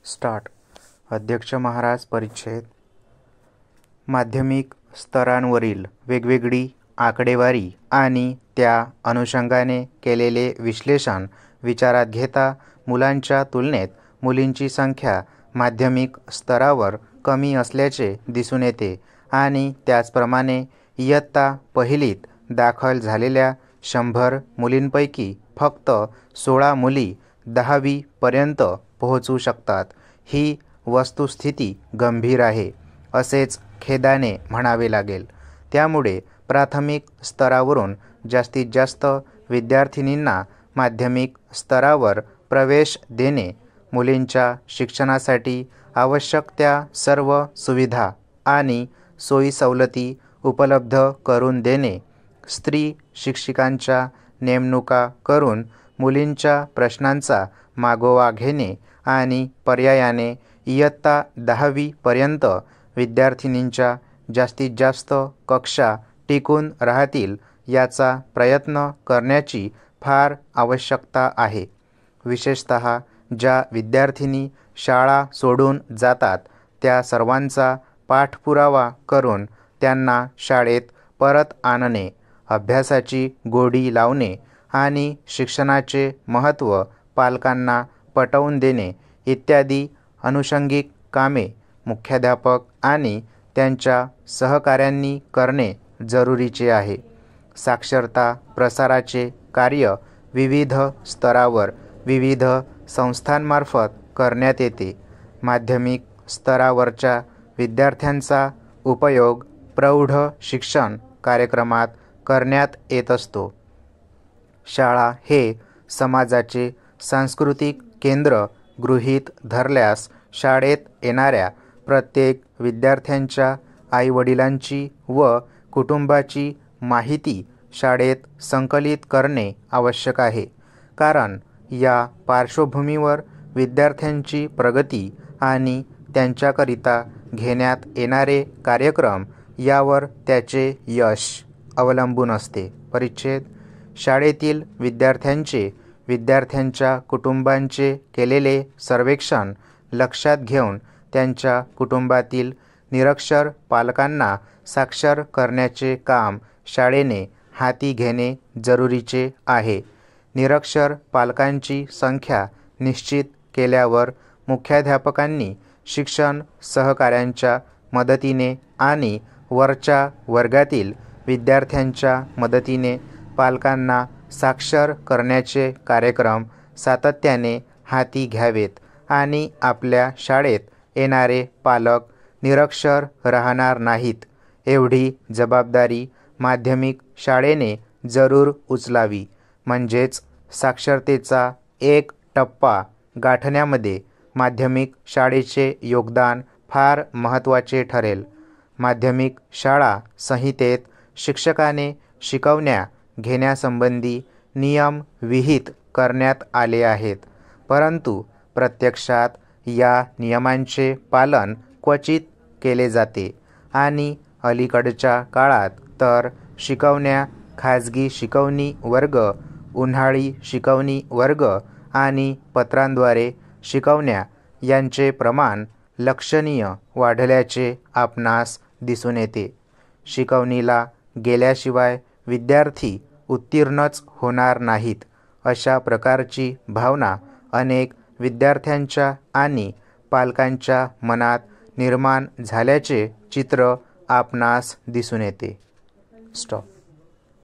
Start. अध्यक्ष महाराज परिच्छेद. माध्यमिक स्तरांवरील वेगवेगळी आकडेवारी आणि त्या अनुषंगाने केलेले विश्लेषण विचारात घेता मुलांच्या तुलनेत मुलींची संख्या माध्यमिक स्तरावर कमी असल्याचे दिसून येते आणि त्याचप्रमाणे इयत्ता पहिलीत दाखल झालेल्या 100 मुलींपैकी फक्त 16 मुली 10वी पर्यंत पोहोचू शकतात. ही वस्तुस्थिती गंभीर आहे असेच खेदाने म्हणावे लागेल. त्यामुळे प्राथमिक स्तरावरून जास्तीत जास्त विद्यार्थिनींना माध्यमिक स्तरावर प्रवेश देणे, मुलींच्या शिक्षणासाठी आवश्यक त्या सर्व सुविधा आणि सोयीसवलती उपलब्ध करून देणे, स्त्री शिक्षिकांच्या नेमणुका करून मुलींच्या प्रश्नांचा मागोवा घेणे आणि पर्यायाने इयत्ता 10वी पर्यंत विद्यार्थिनींच्या जास्तीत जास्त कक्षा टिकून राहतील याचा प्रयत्न करण्याची फार आवश्यकता आहे. विशेषतः ज्या विद्यार्थिनी शाळा सोडून जातात त्या सर्वांचा पाठपुरावा करून त्यांना शाळेत परत आणणे, अभ्यासाची गोडी लावणे आणि शिक्षणाचे महत्त्व पालकांना पटवून देणे इत्यादी अनुषंगिक कामे मुख्याध्यापक आणि त्यांच्या सहकाऱ्यांनी करणे जरुरीचे आहे. साक्षरता प्रसाराचे कार्य विविध स्तरावर विविध संस्थांमार्फत करण्यात येते. माध्यमिक स्तरावरच्या विद्यार्थ्यांचा उपयोग प्रौढ शिक्षण कार्यक्रमात करण्यात येत असतो. शाळा हे समाजाचे सांस्कृतिक केंद्र गृहीत धरल्यास शाळेत येणाऱ्या प्रत्येक विद्यार्थ्यांच्या आईवडिलांची व कुटुंबाची माहिती शाळेत संकलित करणे आवश्यक आहे. कारण या पार्श्वभूमीवर विद्यार्थ्यांची प्रगती आणि त्यांच्याकरिता घेण्यात येणारे कार्यक्रम यावर त्याचे यश अवलंबून असते. परिच्छेद. शाळेतील विद्यार्थ्यांचे विद्यार्थ्यांच्या कुटुंबांचे केलेले सर्वेक्षण लक्षात घेऊन त्यांच्या कुटुंबातील निरक्षर पालकांना साक्षर करण्याचे काम शाळेने हाती घेणे जरुरीचे आहे. निरक्षर पालकांची संख्या निश्चित केल्यावर मुख्याध्यापकांनी शिक्षण सहकाऱ्यांच्या मदतीने आणि वरच्या वर्गातील विद्यार्थ्यांच्या मदतीने पालकांना साक्षर करण्याचे कार्यक्रम सातत्याने हाती घ्यावेत आणि आपल्या शाळेत येणारे पालक निरक्षर राहणार नाहीत एवढी जबाबदारी माध्यमिक शाळेने जरूर उचलावी. म्हणजेच साक्षरतेचा एक टप्पा गाठण्यामध्ये माध्यमिक शाळेचे योगदान फार महत्त्वाचे ठरेल. माध्यमिक शाळा संहितेत शिक्षकाने शिकवण्या घेण्यासंबंधी नियम विहित करण्यात आले आहेत, परंतु प्रत्यक्षात या नियमांचे पालन क्वचित केले जाते आणि अलीकडच्या काळात तर शिकवण्या, खाजगी शिकवणी वर्ग, उन्हाळी शिकवणी वर्ग आणि पत्रांद्वारे शिकवण्या यांचे प्रमाण लक्षणीय वाढल्याचे आपणास दिसून येते. शिकवणीला गेल्याशिवाय विद्यार्थी उत्तीर्णच होणार नाहीत अशा प्रकारची भावना अनेक विद्यार्थ्यांच्या आणि पालकांच्या मनात निर्माण झाल्याचे चित्र आपणास दिसून येते. स्टॉप.